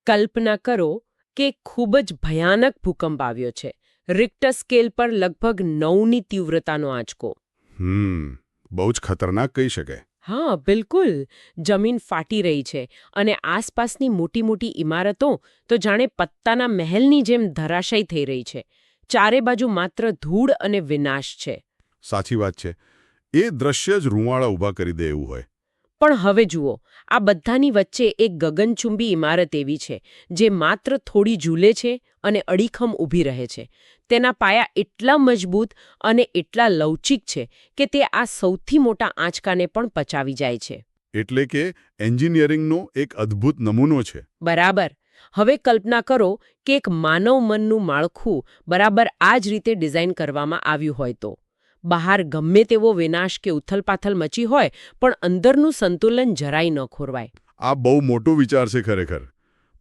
કલ્પના કરો કે ખૂબ જ ભયાનક ભૂકંપ આવ્યો છે. રિક્ટર સ્કેલ પર લગભગ 9ની તીવ્રતાનો આંચકો. બહુ જ ખતરનાક કહી શકાય. હા, બિલકુલ. જમીન ફાટી રહી છે અને આસપાસની મોટી મોટી ઇમારતો તો જાણે પત્તાના મહેલની જેમ ધરાશાયી થઈ રહી છે. ચારે બાજુ માત્ર ધૂળ અને વિનાશ છે. સાચી વાત છે. એ દ્રશ્ય જ રૂંવાડા ઊભા કરી દે એવું હોય. પણ હવે જુઓ, આ બધાની વચ્ચે એક ગગનચુંબી ઇમારત એવી છે જે માત્ર થોડી ઝૂલે છે અને અડીખમ ઊભી રહે છે. તેના પાયા એટલા મજબૂત અને એટલા લવચીક છે કે તે આ સૌથી મોટા આંચકાને પણ પચાવી જાય છે. એટલે કે એન્જિનિયરિંગનો એક અદ્ભુત નમૂનો છે. બરાબર. હવે કલ્પના કરો કે એક માનવ મનનું માળખું બરાબર આ જ રીતે ડિઝાઇન કરવામાં આવ્યું હોય તો. બહાર ગમે તેવો વિનાશ કે ઉથલપાથલ મચી હોય પણ અંદરનું સંતુલન જરાય ન ખોરવાય. આ બહુ મોટો વિચાર છે ખરેખર.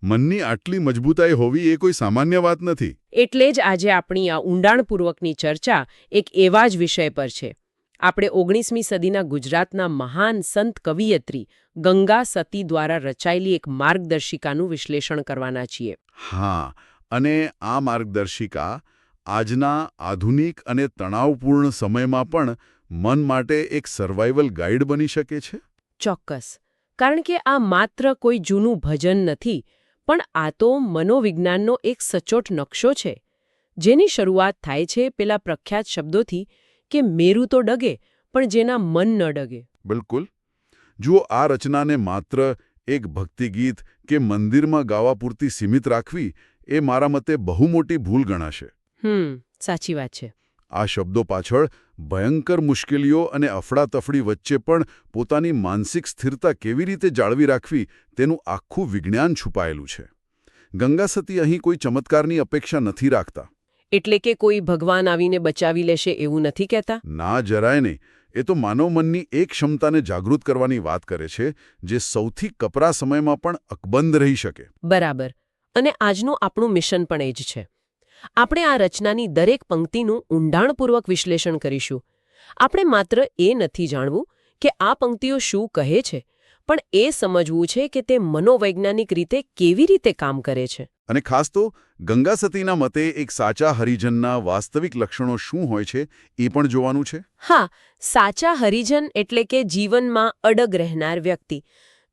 મનની આટલી મજબૂતાઈ હોવી એ કોઈ સામાન્ય વાત નથી. એટલે જ આજે આપણી આ ઊંડાણપૂર્વકની ચર્ચા એક એવા જ વિષય પર છે. આપણે 19મી સદીના ગુજરાતના મહાન સંત કવિયત્રી ગંગા સતી દ્વારા રચાયેલી એક માર્ગદર્શિકાનું વિશ્લેષણ કરવાના છીએ. હા, અને આ માર્ગદર્શિકા આજના આધુનિક અને તણાવપૂર્ણ સમયમાં પણ મન માટે એક સર્વાઇવલ ગાઈડ બની શકે છે. ચોક્કસ. કારણ કે આ માત્ર કોઈ જૂનું ભજન નથી, પણ આ તો મનોવિજ્ઞાનનો એક સચોટ નકશો છે, જેની શરૂઆત થાય છે પેલા પ્રખ્યાત શબ્દોથી કે મેરુ તો ડગે પણ જેના મન ન ડગે. બિલકુલ. જુઓ, આ રચનાને માત્ર એક ભક્તિગીત કે મંદિરમાં ગાવા પૂરતી સીમિત રાખવી એ મારા મતે બહુ મોટી ભૂલ ગણાશે. સાચી વાત છે. આ શબ્દો પાછળ ભયંકર મુશ્કેલીઓ અને અફડાતફડી વચ્ચે પણ પોતાની માનસિક સ્થિરતા કેવી રીતે જાળવી રાખવી તેનું આખું વિજ્ઞાન છુપાયેલું છે. ગંગા સતી અહીં કોઈ ચમત્કારની અપેક્ષા નથી રાખતા. એટલે કે કોઈ ભગવાન આવીને બચાવી લેશે એવું નથી કહેતા? ના, જરાય નહીં. એ તો માનવ મનની એક ક્ષમતાને જાગૃત કરવાની વાત કરે છે જે સૌથી કપરા સમયમાં પણ અકબંધ રહી શકે. બરાબર. અને આજનું આપણું મિશન પણ એ જ છે. આપણે આ રચનાની દરેક પંક્તિનું ઊંડાણપૂર્વક વિશ્લેષણ કરીશું. આપણે માત્ર એ નથી જાણવું કે આ પંક્તિઓ શું કહે છે, પણ એ સમજવું છે કે તે મનોવૈજ્ઞાનિક રીતે કેવી રીતે કામ કરે છે. અને ખાસ તો ગંગા સતીના મતે એક સાચા હરિજનના વાસ્તવિક લક્ષણો શું હોય છે એ પણ જોવાનું છે. હા, સાચા હરિજન એટલે કે જીવનમાં અડગ રહેનાર વ્યક્તિ.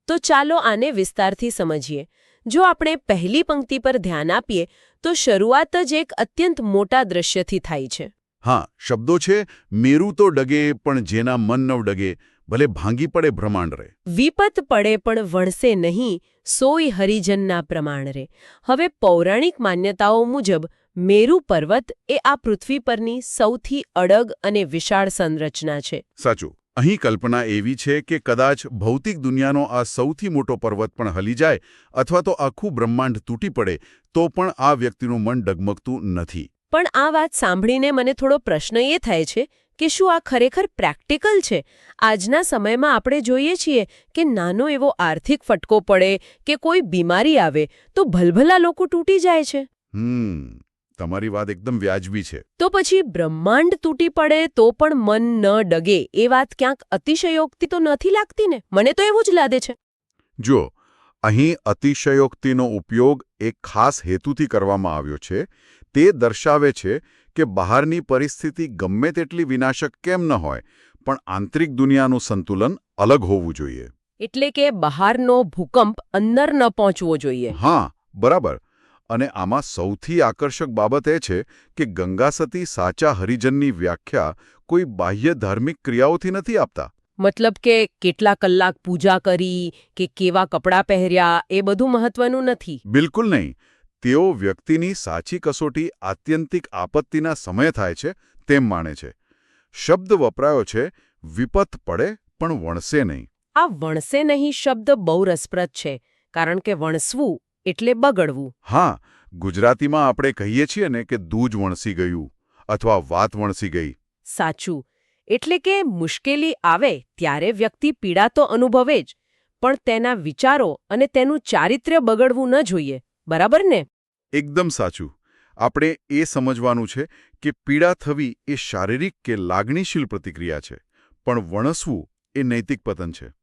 તો ચાલો આને વિસ્તારથી સમજીએ. જો આપણે પહેલી પંક્તિ પર ધ્યાન આપીએ તો શરૂઆત જ એક અત્યંત મોટા દ્રશ્યથી થાય છે. હા, શબ્દો છે મેરુ તો ડગે પણ જેના મન ન ડગે, ભલે ભાંગી પડે બ્રહ્માંડ રે. વિપત પડે પણ વણસે નહીં, સોય હરિજનના પ્રમાણ રે. હવે પૌરાણિક માન્યતાઓ મુજબ મેરુ પર્વત એ આ પૃથ્વી પરની સૌથી અડગ અને વિશાળ સંરચના છે. સાચું. અહીં કલ્પના એવી છે કે કદાચ ભૌતિક દુનિયાનો આ સૌથી મોટો પર્વત પણ હલી જાય અથવા તો આખું બ્રહ્માંડ તૂટી પડે તો પણ આ વ્યક્તિનું મન ડગમગતું નથી. પણ આ વાત સાંભળીને મને થોડો પ્રશ્ન એ થાય છે કે શું આ ખરેખર પ્રેક્ટિકલ છે? આજના સમયમાં આપણે જોઈએ છીએ કે નાનો એવો આર્થિક ફટકો પડે કે કોઈ બીમારી આવે તો ભલભલા લોકો તૂટી જાય છે. તમારી વાત એકદમ વ્યાજબી છે. તો પછી બ્રહ્માંડ તૂટી પડે તો પણ મન ન ડગે એ વાત ક્યાંક અતિશયોક્તિ તો નથી લાગતી ને? મને તો એવું જ લાગે છે. જો, અહીં અતિશયોક્તિનો ઉપયોગ એક ખાસ હેતુથી કરવામાં આવ્યો છે. તે દર્શાવે છે કે બહારની પરિસ્થિતિ ગમે તેટલી વિનાશક કેમ ન હોય, પણ આંતરિક દુનિયાનું સંતુલન અલગ હોવું જોઈએ. એટલે કે બહારનો ભૂકંપ અંદર ન પહોંચવો જોઈએ. હા, બરાબર. અને આમાં સૌથી આકર્ષક બાબત એ છે કે ગંગા સતી સાચા હરિજનની વ્યાખ્યા કોઈ બાહ્ય ધાર્મિક ક્રિયાઓથી નથી આપતા. મતલબ કે કેટલા કલાક પૂજા કરી કે કેવા કપડાં પહેર્યા એ બધું મહત્વનું નથી. બિલકુલ નહીં. તેઓ વ્યક્તિની સાચી કસોટી આત્યંતિક આપત્તિના સમય થાય છે તેમ માને છે. શબ્દ વપરાયો છે વિપત પડે પણ વણસે નહીં. આ વણસે નહીં શબ્દ બહુ રસપ્રદ છે, કારણ કે વણસવું એટલે બગડવું. હા, ગુજરાતીમાં આપણે કહીએ છીએ ને કે દૂધ વણસી ગયું અથવા વાત વણસી ગઈ. સાચું. એટલે કે મુશ્કેલી આવે ત્યારે વ્યક્તિ પીડા તો અનુભવે જ, પણ તેના વિચારો અને તેનું ચારિત્ર્ય બગડવું ન જોઈએ. બરાબર ને? એકદમ સાચું. આપણે એ સમજવાનું છે કે પીડા થવી એ શારીરિક કે લાગણીશીલ પ્રતિક્રિયા છે, પણ વણસવું એ નૈતિક પતન છે.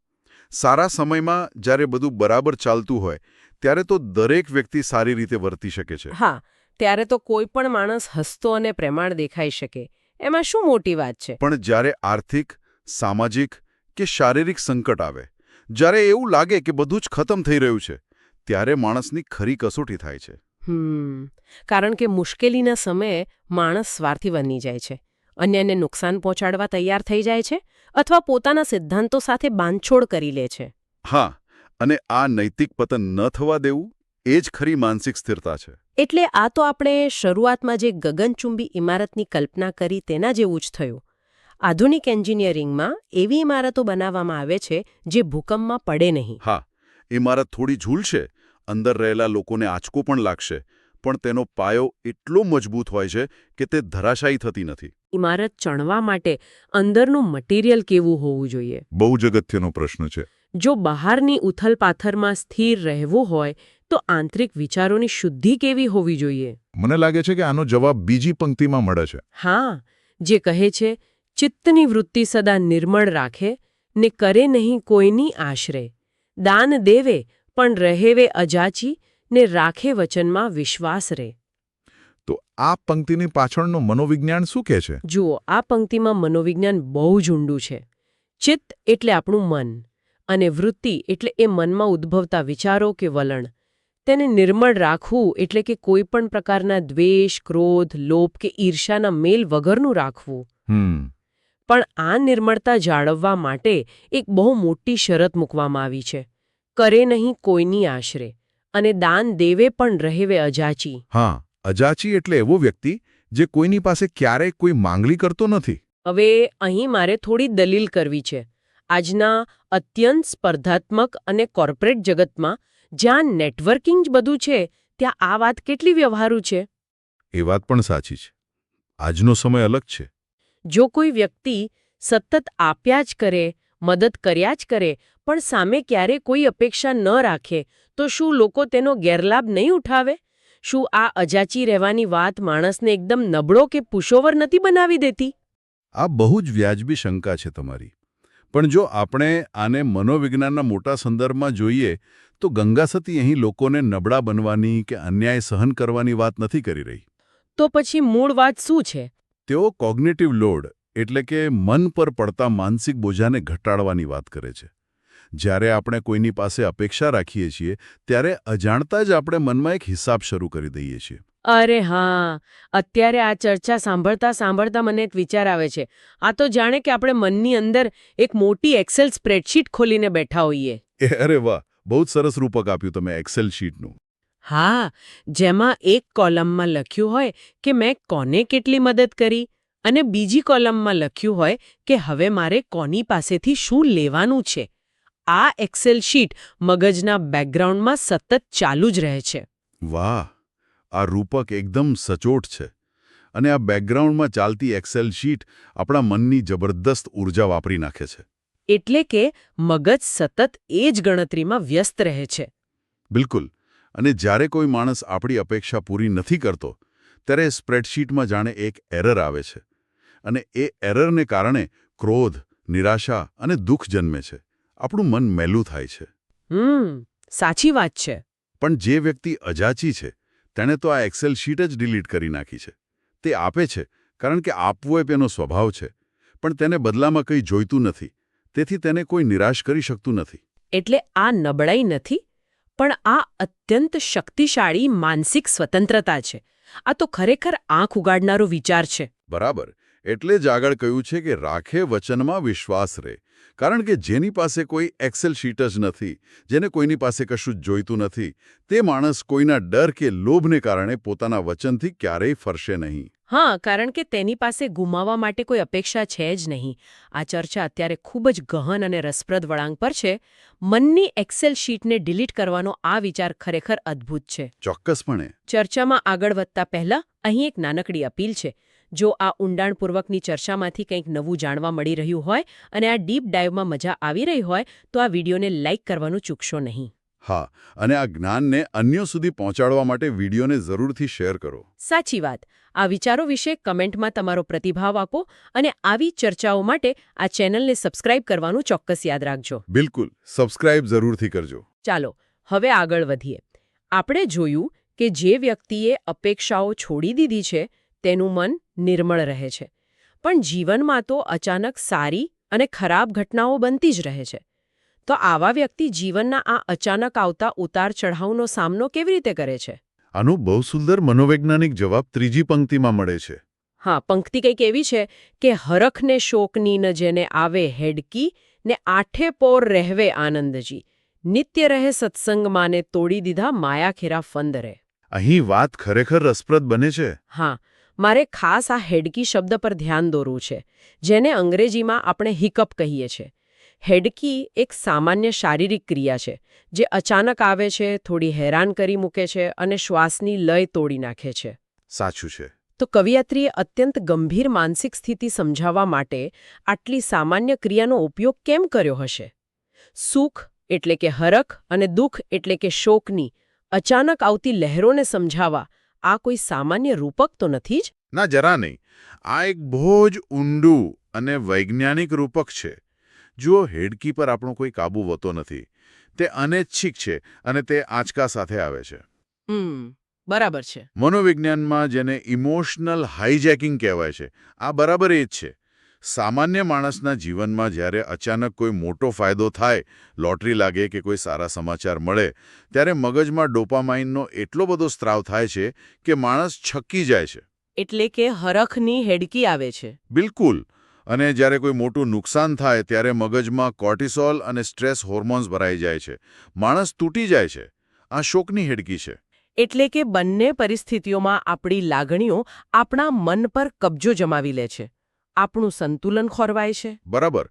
સારા સમયમાં જ્યારે બધું બરાબર ચાલતું હોય ત્યારે તો દરેક વ્યક્તિ સારી રીતે વર્તી શકે છે. હા, ત્યારે તો કોઈ પણ માણસ હસતો અને પ્રેમાળ દેખાઈ શકે. એમાં શું મોટી વાત છે? પણ જ્યારે આર્થિક, સામાજિક કે શારીરિક સંકટ આવે, જ્યારે એવું લાગે કે બધું જ ખતમ થઈ રહ્યું છે, ત્યારે માણસની ખરી કસોટી થાય છે. કારણ કે મુશ્કેલીના સમયે માણસ સ્વાર્થી બની જાય છે, અન્યને નુકસાન પહોંચાડવા તૈયાર થઈ જાય છે અથવા પોતાના સિદ્ધાંતો સાથે બાંધછોડ કરી લે છે. હા, અને આ નૈતિક પતન ન થવા દેવું એ જ ખરી માનસિક સ્થિરતા છે. એટલે આ તો આપણે શરૂઆતમાં જે ગગનચુંબી ઇમારતની કલ્પના કરી તેના જેવું જ થયું. આધુનિક એન્જિનિયરિંગમાં એવી ઇમારતો બનાવવામાં આવે છે જે ભૂકંપમાં પડે નહીં. હા, ઇમારત થોડી ઝૂલશે, અંદર રહેલા લોકોને આંચકો પણ લાગશે, પણ તેનો પાયો એટલો મજબૂત હોય છે કે તે ધરાશાયી થતી નથી. ઇમારત ચણવા માટે અંદરનું મટીરિયલ કેવું હોવું જોઈએ? બહુ જ અગત્યનો પ્રશ્ન છે. જો બહારની ઉથલપાથરમાં સ્થિર રહેવું હોય તો આંતરિક વિચારોની શુદ્ધિ કેવી હોવી જોઈએ? મને લાગે છે કે આનો જવાબ બીજી પંક્તિમાં મળે છે. હા, જે કહે છે, ચિત્તની વૃત્તિ સદા નિર્મળ રાખે ને કરે નહીં કોઈની આશરે, દાન દેવે પણ રહેવે અજાચી ને રાખે વચનમાં વિશ્વાસ રે. તો આ પંક્તિની પાછળનું મનોવિજ્ઞાન શું કહે છે? જુઓ, આ પંક્તિમાં મનોવિજ્ઞાન બહુ જ ઊંડું છે. ચિત્ત એટલે આપણું મન, અને વૃત્તિ એટલે એ મનમાં ઉદ્ભવતા વિચારો કે વલણ. તેને નિર્મળ રાખવું એટલે કે કોઈ પણ પ્રકારના દ્વેષ, ક્રોધ, લોભ કે ઈર્ષાના મેલ વગરનું રાખવું. પણ આ નિર્મળતા જાળવવા માટે એક બહુ મોટી શરત મૂકવામાં આવી છે. કરે નહીં કોઈની આશરે અને દાન દેવે પણ રહેવે અજાચી. હા, અજાચી એટલે એવો વ્યક્તિ જે કોઈની પાસે ક્યારેય કોઈ માંગણી કરતો નથી. હવે અહીં મારે થોડી દલીલ કરવી છે. આજના અત્યંત સ્પર્ધાત્મક અને કોર્પોરેટ જગતમાં જ્યાં નેટવર્કિંગ જ બધું છે, ત્યાં આ વાત કેટલી વ્યવહારુ છે? એ વાત પણ સાચી છે. આજનો સમય અલગ છે. જો કોઈ વ્યક્તિ સતત આપ્યા જ કરે, મદદ કર્યા જ કરે, પણ સામે ક્યારે કોઈ અપેક્ષા ન રાખે, તો શું લોકો તેનો ગેરલાભ નહીં ઉઠાવે? શું આ અજાચી રહેવાની વાત માણસને એકદમ નબળો કે પુશોવર નથી બનાવી દેતી? આ બહુ જ વ્યાજબી શંકા છે તમારી. પણ જો આપણે આને મનોવિજ્ઞાનના મોટા સંદર્ભમાં જોઈએ તો ગંગાસતી અહીં લોકોને નબળા બનવાની કે અન્યાય સહન કરવાની વાત નથી કરી રહી. તો પછી મૂળ વાત શું છે? તેઓ કોગ્નિટિવ લોડ એટલે કે મન પર પડતા માનસિક બોજાને ઘટાડવાની વાત કરે છે. જ્યારે આપણે કોઈની પાસે અપેક્ષા રાખીએ છીએ ત્યારે અજાણતા જ આપણે મનમાં એક હિસાબ શરૂ કરી દઈએ છીએ. અરે હા, અત્યારે આ ચર્ચા સાંભળતા સાંભળતા મને એક વિચાર આવે છે. આ તો જાણે કે આપણે મનની અંદર એક મોટી એક્સેલ સ્પ્રેડશીટ ખોલીને બેઠા હોઈએ. અરે વાહ, બહુ જ સરસ રૂપક આપ્યું તમે એક્સેલ શીટનું. હા, જેમાં એક કોલમમાં લખ્યું હોય કે મેં કોને કેટલી મદદ કરી અને બીજી કોલમમાં લખ્યું હોય કે હવે મારે કોની પાસેથી શું લેવાનું છે. આ એક્સેલ શીટ મગજના બેકગ્રાઉન્ડમાં સતત ચાલુ જ રહે છે. વાહ, આ રૂપક એકદમ સચોટ છે. અને આ બેકગ્રાઉન્ડમાં ચાલતી એક્સેલ શીટ આપણા મનની જબરદસ્ત ઊર્જા વાપરી નાખે છે. એટલે કે મગજ સતત એ જ ગણતરીમાં વ્યસ્ત રહે છે. બિલકુલ. અને જ્યારે કોઈ માણસ આપણી અપેક્ષા પૂરી નથી કરતો ત્યારે સ્પ્રેડશીટમાં જાણે એક એરર આવે છે. અને એ એરરને કારણે ક્રોધ, નિરાશા અને દુઃખ જન્મે છે. આપણું મન મેલું થાય છે. સાચી વાત છે. પણ જે વ્યક્તિ અજાચી છે તેણે તો આ એક્સેલ શીટ જ ડિલીટ કરી નાખી છે. તે આપે છે કારણ કે આપવો એ તેનો સ્વભાવ છે, પણ તેને બદલામાં કંઈ જોઈતું નથી. તેથી તેને કોઈ નિરાશ કરી શકતું નથી. એટલે આ નબળાઈ નથી, પણ આ અત્યંત શક્તિશાળી માનસિક સ્વતંત્રતા છે. આ તો ખરેખર આંખ ઉગાડનારો વિચાર છે. બરાબર. એટલે જ આગળ કહ્યું છે કે રાખે વચનમાં વિશ્વાસ રહે. કારણ કે જેની પાસે કોઈ એક્સેલ શીટ જ નથી, જેને કોઈની પાસે કશું જ જોઈતું નથી, તે માણસ કોઈના ડર કે લોભને કારણે પોતાના વચનથી ક્યારેય ફરશે નહીં. હા, કારણ કે તેની પાસે ગુમાવવા માટે કોઈ અપેક્ષા છે જ નહીં. આ ચર્ચા અત્યારે ખૂબ જ ગહન અને રસપ્રદ વળાંક પર છે. મનની એક્સેલ શીટને ડિલીટ કરવાનો આ વિચાર ખરેખર અદ્ભુત છે. ચોક્કસપણે. ચર્ચામાં આગળ વધતા પહેલા અહીં એક નાનકડી અપીલ છે. જો આ ઊંડાણપૂર્વકની ચર્ચામાંથી કંઈક નવું જાણવા મળી રહ્યું હોય અને આ ડીપ ડાઇવમાં મજા આવી રહી હોય તો આ વિડીયોને લાઇક કરવાનું ચૂકશો નહીં. હા, અને આ જ્ઞાનને અન્યો સુધી પહોંચાડવા માટે વિડીયોને જરૂરથી શેર કરો. સાચી વાત. આ વિચારો વિશે કમેન્ટમાં તમારો પ્રતિભાવ આપો અને આવી ચર્ચાઓ માટે આ ચેનલને સબસ્ક્રાઇબ કરવાનું ચોક્કસ યાદ રાખજો. બિલકુલ, સબસ્ક્રાઇબ જરૂરથી કરજો. ચાલો, હવે આગળ વધીએ. આપણે જોયું કે જે વ્યક્તિએ અપેક્ષાઓ છોડી દીધી છે તેનું મન નિર્મળ રહે છે, પણ જીવનમાં તો અચાનક સારી અને ખરાબ ઘટનાઓ બનતી જ રહે છે. તો આવા વ્યક્તિ જીવનના આ અચાનક આવતા ઉતાર ચઢાવનો સામનો કેવી રીતે કરે છે? આનો બહુ સુંદર મનોવૈજ્ઞાનિક જવાબ ત્રીજી પંક્તિમાં મળે છે. હા, પંક્તિ કંઈક એવી છે કે હરખને શોકની ન જેને આવે હેડકી ને આઠે પોર રહેવે આનંદજી, નિત્ય રહે સત્સંગ માને તોડી દીધા માયાખેરા ફંદરે. અહીં વાત ખરેખર રસપ્રદ બને છે. હા, મારે ખાસ આ હેડકી શબ્દ પર ધ્યાન દોરવું છે, જેને અંગ્રેજીમાં આપણે હિકઅપ કહીએ છીએ. હેડકી એક સામાન્ય શારીરિક ક્રિયા છે જે અચાનક આવે છે, થોડી હેરાન કરી મૂકે છે અને શ્વાસની લય તોડી નાખે છે. સાચું છે. તો કવિયત્રીએ અત્યંત ગંભીર માનસિક સ્થિતિ સમજાવવા માટે આટલી સામાન્ય ક્રિયાનો ઉપયોગ કેમ કર્યો હશે? સુખ એટલે કે હરખ અને દુઃખ એટલે કે શોકની અચાનક આવતી લહેરોને સમજાવવા આ કોઈ સામાન્ય રૂપક તો નથી જ? ના, જરા નહીં. આ એક બહુ જ ઊંડું અને વૈજ્ઞાનિક રૂપક છે. જુઓ, હેડકી પર આપણો કોઈ કાબુ હોતો નથી. તે અનૈચ્છિક છે અને તે આંચકા સાથે આવે છે. બરાબર છે. મનોવિજ્ઞાનમાં જેને ઇમોશનલ હાઇજેકિંગ કહેવાય છે, આ બરાબર એ જ છે. સામાન્ય માણસના જીવનમાં જ્યારે અચાનક કોઈ મોટો ફાયદો થાય, લોટરી લાગે કે કોઈ સારા સમાચાર મળે, ત્યારે મગજમાં ડોપામાઇનનો એટલો બધો સ્ત્રાવ થાય છે કે માણસ છક્કી જાય છે. એટલે કે હરખની હેડકી આવે છે. બિલકુલ. અને જ્યારે કોઈ મોટું નુકસાન થાય ત્યારે મગજમાં કોર્ટિસોલ અને સ્ટ્રેસ હોર્મોન્સ ભરાઈ જાય છે. માણસ તૂટી જાય છે. આ શોકની હેડકી છે. એટલે કે બંને પરિસ્થિતિઓમાં આપણી લાગણીઓ આપણા મન પર કબજો જમાવી લે છે. આપણું સંતુલન ખોરવાય છે. બરાબર.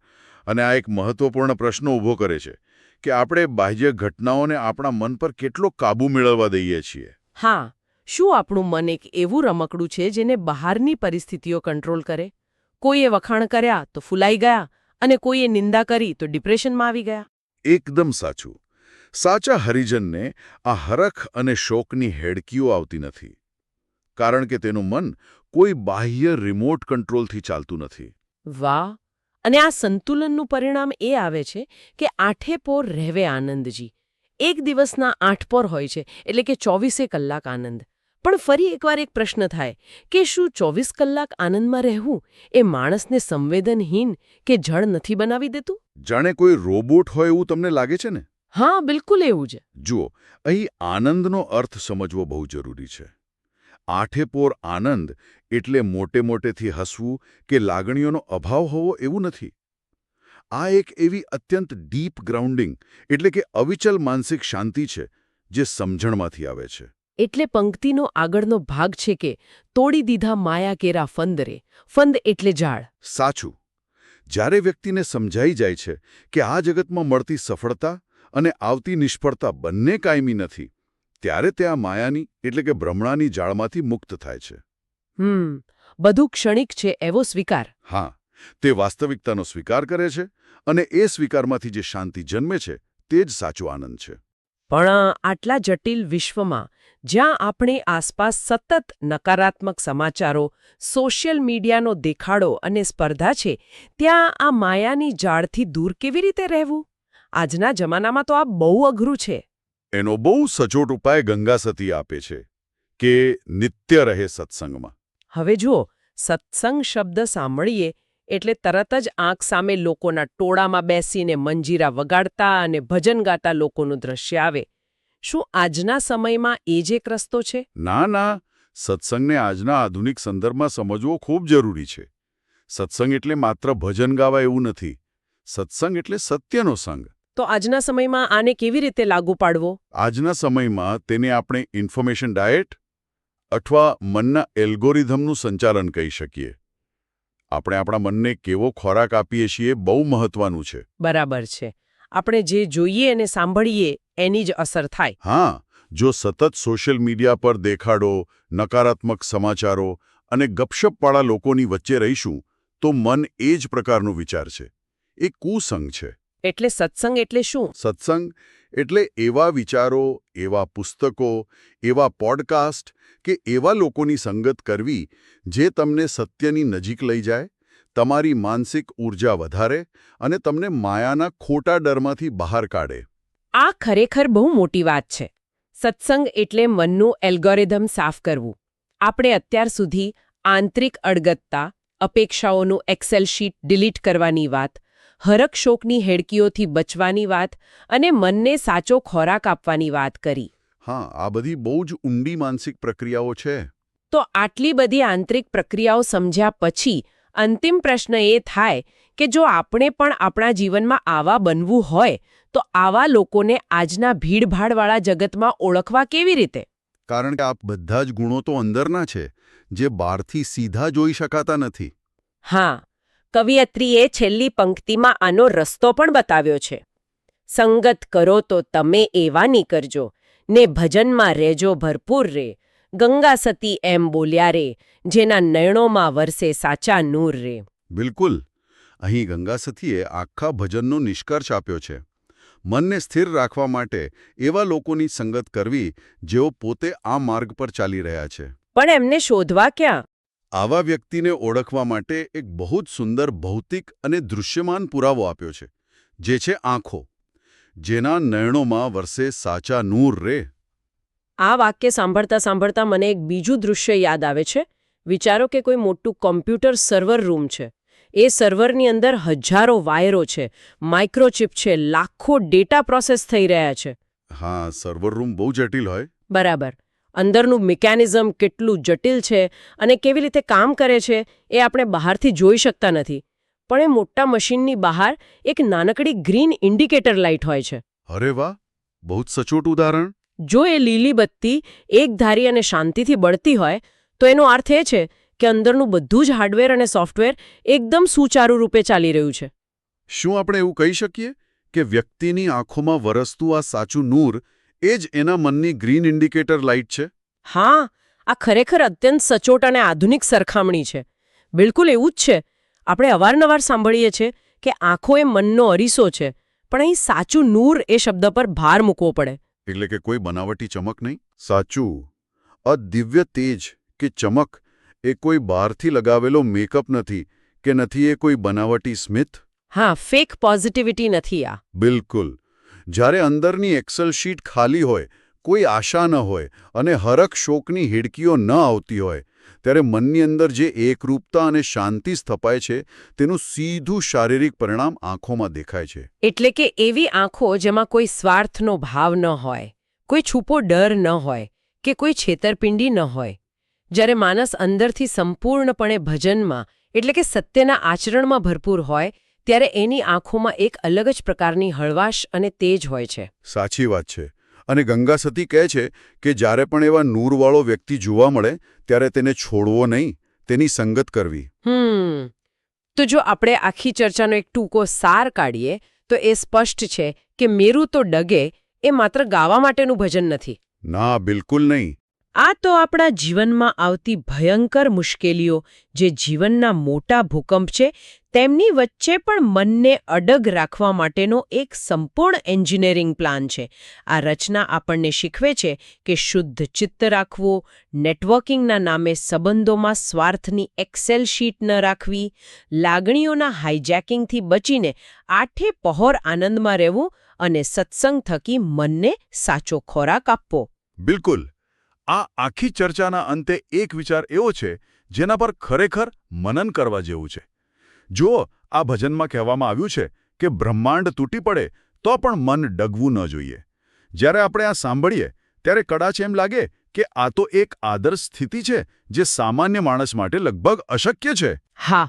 અને આ એક મહત્વપૂર્ણ પ્રશ્ન ઊભો કરે છે કે આપણે બાહ્ય ઘટનાઓને આપણા મન પર કેટલો કાબૂ મેળવવા દઈએ છીએ. હા, શું આપણું મન એક એવું રમકડું છે જેને બહારની પરિસ્થિતિઓ કંટ્રોલ કરે? કોઈએ વખાણ કર્યા તો ફૂલાઈ ગયા અને કોઈએ નિંદા કરી તો ડિપ્રેશનમાં આવી ગયા. એકદમ સાચું. સાચા હરિજનને આ હરખ અને શોકની હેડકીઓ આવતી નથી, કારણ કે તેનું મન કોઈ બાહ્ય રિમોટ કંટ્રોલથી ચાલતું નથી. વાહ! અને આ સંતુલનનું પરિણામ એ આવે છે કે આઠે પોર રહેવે આનંદજી. એક દિવસના 8 પોર હોય છે, એટલે કે 24 કલાક આનંદ. પણ ફરી એકવાર એક પ્રશ્ન થાય કે શું 24 કલાક આનંદમાં રહેવું એ માણસને સંવેદનહીન કે જળ નથી બનાવી દેતું? જાણે કોઈ રોબોટ હોય એવું તમને લાગે છે ને? હા, બિલકુલ એવું જ. જુઓ, અહીં આનંદનો અર્થ સમજવો બહુ જરૂરી છે. આઠે પોર આનંદ એટલે મોટે મોટેથી હસવું કે લાગણીઓનો અભાવ હોવો એવું નથી. આ એક એવી અત્યંત ડીપ ગ્રાઉન્ડિંગ એટલે કે અવિચલ માનસિક શાંતિ છે જે સમજણમાંથી આવે છે. એટલે પંક્તિનો આગળનો ભાગ છે કે તોડી દીધા માયા કેરા ફંદરે. ફંદ એટલે ઝાડ. સાચું. જ્યારે વ્યક્તિને સમજાઈ જાય છે કે આ જગતમાં મળતી સફળતા અને આવતી નિષ્ફળતા બંને કાયમી નથી, ત્યારે તે આ માયાની એટલે કે ભ્રમણાની જાળમાંથી મુક્ત થાય છે. બધું ક્ષણિક છે એવો સ્વીકાર. હા, તે વાસ્તવિકતાનો સ્વીકાર કરે છે અને એ સ્વીકારમાંથી જે શાંતિ જન્મે છે તે જ સાચો આનંદ છે. પણ આટલા જટિલ વિશ્વમાં જ્યાં આપણી આસપાસ સતત નકારાત્મક સમાચારો, સોશિયલ મીડિયાનો દેખાડો અને સ્પર્ધા છે, ત્યાં આ માયાની જાળથી દૂર કેવી રીતે રહેવું? આજના જમાનામાં તો આ બહુ અઘરું છે. એનો બહુ સચોટ ઉપાય ગંગાસતી આપે છે કે નિત્ય રહે સત્સંગમાં. હવે જુઓ, સત્સંગ શબ્દ સાંભળીએ એટલે તરત જ આંખ સામે લોકોના ટોળામાં બેસીને મંજીરા વગાડતા અને ભજન ગાતા લોકોનું દ્રશ્ય આવે. શું આજના સમયમાં એ જ એક રસ્તો છે? ના ના, સત્સંગને આજના આધુનિક સંદર્ભમાં સમજવો ખૂબ જરૂરી છે. સત્સંગ એટલે માત્ર ભજન ગાવા એવું નથી. સત્સંગ એટલે સત્યનો સંગ. તો આજના સમયમાં આને કેવી રીતે લાગુ પાડવો? આજના સમયમાં તેને આપણે ઇન્ફોર્મેશન ડાયટ અથવા મનના એલ્ગોરિધમનું સંચાલન કહી શકીએ. આપણે આપણા મનને કેવો ખોરાક આપીએ છીએ બહુ મહત્વનું છે. બરાબર છે. આપણે જે જોઈએ અને સાંભળીએ એની જ અસર થાય. હા, જો સતત સોશિયલ મીડિયા પર દેખાડો, નકારાત્મક સમાચારો અને ગપશપવાળા લોકોની વચ્ચે રહીશું તો મન એ જ પ્રકારનું વિચાર છે. એ કુસંગ છે. એટલે સત્સંગ એટલે શું? સત્સંગ એટલે એવા વિચારો, એવા પુસ્તકો, એવા પોડકાસ્ટ કે એવા લોકોની સંગત કરવી જે તમને સત્યની નજીક લઈ જાય, તમારી માનસિક ઊર્જા વધારે અને તમને માયાના ખોટા ડરમાંથી બહાર કાઢે. આ ખરેખર બહુ મોટી વાત છે. સત્સંગ એટલે મનનું એલ્ગોરિધમ સાફ કરવું. આપણે અત્યાર સુધી આંતરિક અડગતતા, અપેક્ષાઓનું એક્સેલ શીટ ડિલીટ કરવાની વાત, હરખ-શોકની હેડકીઓથી બચવાની વાત અને મનને સાચો ખોરાક આપવાની વાત કરી. હા, આ બધી બહુ જ ઊંડી માનસિક પ્રક્રિયાઓ છે. તો આટલી બધી આંતરિક પ્રક્રિયાઓ સમજ્યા પછી અંતિમ પ્રશ્ન એ થાય કે જો આપણે પણ આપણા જીવનમાં આવા બનવું હોય તો આવા લોકોને આજના ભીડભાડવાળા જગતમાં ઓળખવા કેવી રીતે? કારણ કે આ બધા જ ગુણો તો અંદરના છે, જે બહારથી સીધા જોઈ શકાતા નથી. હા, કવિયત્રીએ છેલ્લી પંક્તિમાં આનો રસ્તો પણ બતાવ્યો છે. સંગત કરો તો તમે એવા નીકળજો, ને ભજનમાં રહેજો ભરપૂર રે. ગંગા સતી એમ બોલ્યા રે, જેના નયણોમાં વરસે સાચા નૂર રે. બિલકુલ. અહીં ગંગા સતીએ આખા ભજનનો નિષ્કર્ષ આપ્યો છે. મનને સ્થિર રાખવા માટે એવા લોકોની સંગત કરવી જેઓ પોતે આ માર્ગ પર ચાલી રહ્યા છે. પણ એમને શોધવા ક્યાં? આવા વ્યક્તિને ઓળખવા માટે એક બહુ જ સુંદર ભૌતિક અને દૃશ્યમાન પુરાવો આપ્યો છે, જે છે આંખો. જેના નયણોમાં વરસે સાચા નૂર રે. આ વાક્ય સાંભળતા સાંભળતા મને એક બીજું દૃશ્ય યાદ આવે છે. વિચારો કે કોઈ મોટું કોમ્પ્યુટર સર્વર રૂમ છે. એ સર્વરની અંદર હજારો વાયરો છે, માઇક્રોચિપ છે, લાખો ડેટા પ્રોસેસ થઈ રહ્યા છે. હા, સર્વર રૂમ બહુ જટિલ હોય. બરાબર. અંદરનું મિકેનિઝમ કેટલું જટિલ છે અને કેવી રીતે કામ કરે છે એ આપણે બહારથી જોઈ શકતા નથી. પણ એ મોટા મશીનની બહાર એક નાનકડી ગ્રીન ઇન્ડિકેટર લાઇટ હોય છે. અરે વાહ, બહુ જ સચોટ ઉદાહરણ. જો એ લીલી બત્તી એકધારી અને શાંતિથી બળતી હોય તો એનો અર્થ એ છે કે અંદરનું બધું જ હાર્ડવેર અને સોફ્ટવેર એકદમ સુચારુ રૂપે ચાલી રહ્યું છે. શું આપણે એવું કહી શકીએ કે વ્યક્તિની આંખોમાં વરસતું આ સાચું નૂર એ જ એના મનની ગ્રીન ઇન્ડિકેટર લાઇટ છે? હા, આ ખરેખર અત્યંત સચોટ અને આધુનિક સરખામણી છે. બિલકુલ એવું જ છે. આપણે અવારનવાર સાંભળીએ છીએ કે આંખો એ મનનો અરીસો છે, પણ અહીં સાચું નૂર એ શબ્દ પર ભાર મૂકવો પડે. એટલે કે કોઈ બનાવટી ચમક નહીં. સાચું, આ દિવ્ય તેજ કે ચમક એ કોઈ બહારથી લગાવેલો મેકઅપ નથી કે નથી એ કોઈ બનાવટી સ્મિત. હા, ફેક પોઝિટિવિટી નથી આ. બિલકુલ. જ્યારે અંદરની એક્સેલ શીટ ખાલી હોય, કોઈ આશા ન હોય અને હરખ શોકની હિડકીઓ ન આવતી હોય, ત્યારે મનની અંદર જે એકરૂપતા અને શાંતિ સ્થપાય છે તેનું સીધું શારીરિક પરિણામ આંખોમાં દેખાય છે. એટલે કે એવી આંખો જેમાં કોઈ સ્વાર્થનો ભાવ ન હોય, કોઈ છુપો ડર ન હોય કે કોઈ છેતરપિંડી ન હોય. જ્યારે માણસ અંદરથી સંપૂર્ણપણે ભજનમાં એટલે કે સત્યના આચરણમાં ભરપૂર હોય ત્યારે એની આંખોમાં એક અલગ જ પ્રકારની હળવાશ અને તેજ હોય છે. સાચી વાત છે. અને ગંગા સતી કહે છે કે જ્યારે પણ એવા નૂરવાળો વ્યક્તિ જોવા મળે ત્યારે તેને છોડવો નહીં, તેની સંગત કરવી. તો જો આપણે આખી ચર્ચાનો એક ટૂંકો સાર કાઢીએ તો એ સ્પષ્ટ છે કે મેરું તો ડગે એ માત્ર ગાવા માટેનું ભજન નથી. ના, બિલકુલ નહીં. આ તો આપણા જીવનમાં આવતી ભયંકર મુશ્કેલીઓ, જે જીવનના મોટા ભૂકંપ છે, તેમની વચ્ચે પણ મનને અડગ રાખવા માટેનો એક સંપૂર્ણ એન્જિનિયરિંગ પ્લાન છે. આ રચના આપણને શીખવે છે કે શુદ્ધ ચિત્ત રાખવું, નેટવર્કિંગના નામે સંબંધોમાં સ્વાર્થની એક્સેલ શીટ ન રાખવી, લાગણીઓના હાઇજેકિંગથી બચીને આઠે પહોર આનંદમાં રહેવું અને સત્સંગ થકી મનને સાચો ખોરાક આપવો. બિલકુલ. આ આખી ચર્ચાના અંતે એક વિચાર એવો છે જેના પર ખરેખર મનન કરવા જેવું છે. જુઓ, આ ભજનમાં કહેવામાં આવ્યું છે કે બ્રહ્માંડ તૂટી પડે તો પણ મન ડગવું ન જોઈએ. જ્યારે આપણે આ સાંભળીએ ત્યારે કદાચ એમ લાગે કે આ તો એક આદર્શ સ્થિતિ છે જે સામાન્ય માણસ માટે લગભગ અશક્ય છે. હા,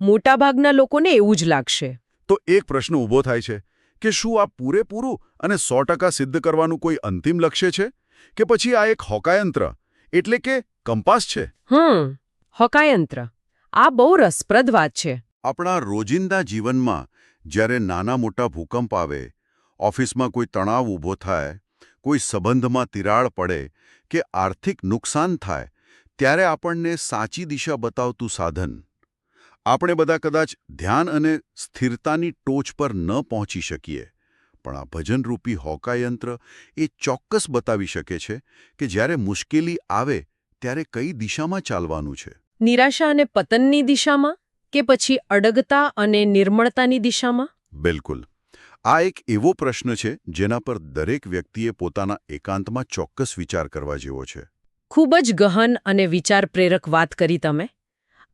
મોટાભાગના લોકોને એવું જ લાગશે. તો એક પ્રશ્ન ઊભો થાય છે કે શું આ પૂરેપૂરું અને 100% સિદ્ધ કરવાનું કોઈ અંતિમ લક્ષ્ય છે કે પછી આ એક હોકાયંત્ર એટલે કે કંપાસ છે? હોકાયંત્ર. આ બહુ રસપ્રદ વાત છે. આપણા રોજિંદા જીવનમાં જ્યારે નાના મોટા ભૂકંપ આવે, ઓફિસમાં કોઈ તણાવ ઊભો થાય, કોઈ સંબંધમાં તિરાડ પડે કે આર્થિક નુકસાન થાય, ત્યારે આપણને સાચી દિશા બતાવતું સાધન આપણે બધા કદાચ ધ્યાન અને સ્થિરતાની ટોચ પર ન પહોંચી શકીએ, પણ આ ભજનરૂપી હોકાયંત્ર એ ચોક્કસ બતાવી શકે છે કે જ્યારે મુશ્કેલી આવે ત્યારે કઈ દિશામાં ચાલવાનું છે. નિરાશા અને પતનની દિશામાં કે પછી અડગતા અને નિર્મળતાની દિશામાં? બિલકુલ. આ એક એવો પ્રશ્ન છે જેના પર દરેક વ્યક્તિએ પોતાના એકાંતમાં ચોક્કસ વિચાર કરવા જેવો છે. ખૂબ જ ગહન અને વિચાર પ્રેરક વાત કરી તમે.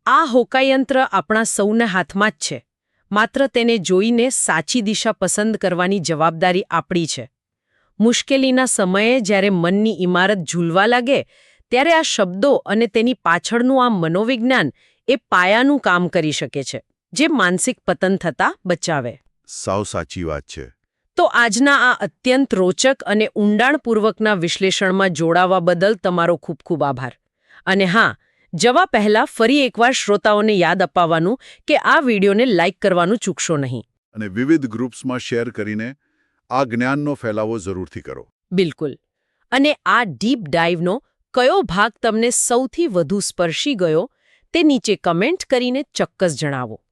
આ હોકાયંત્ર આપણા સૌના હાથમાં જ છે. માત્ર તેને જોઈને સાચી દિશા પસંદ કરવાની જવાબદારી આપણી છે. મુશ્કેલીના સમયે જ્યારે મનની ઇમારત ઝૂલવા લાગે ત્યારે આ શબ્દો અને તેની પાછળનું આ મનોવિજ્ઞાન એ પાયાનું કામ કરી શકે છે, જે માનસિક પતન થતાં બચાવે. સાવ સાચી વાત છે. તો આજના આ અત્યંત રોચક અને ઊંડાણપૂર્વકના વિશ્લેષણમાં જોડાવા બદલ તમારો ખૂબ ખૂબ આભાર. અને હા, જવા પહેલા ફરી એકવાર શ્રોતાઓને યાદ અપાવવાનું કે આ વિડીયોને લાઇક કરવાનું ચૂકશો નહીં. અને વિવિધ ગ્રુપ્સમાં શેર કરીને આ જ્ઞાનનો ફેલાવો જરૂરથી કરો. બિલકુલ. અને આ ડીપ ડાઇવનો કયો ભાગ તમને સૌથી વધુ સ્પર્શી ગયો તે નીચે કમેન્ટ કરીને ચોક્કસ જણાવો.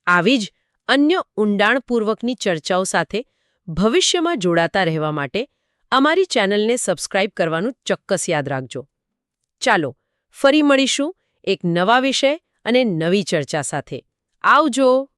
આવી જ અન્ય ઊંડાણપૂર્વકની ચર્ચાઓ સાથે ભવિષ્યમાં જોડાતા રહેવા માટે અમારી ચેનલને સબસ્ક્રાઇબ કરવાનું ચોક્કસ યાદ રાખજો. ચાલો, ફરી મળીશું એક નવા વિષય અને નવી ચર્ચા સાથે. આવજો.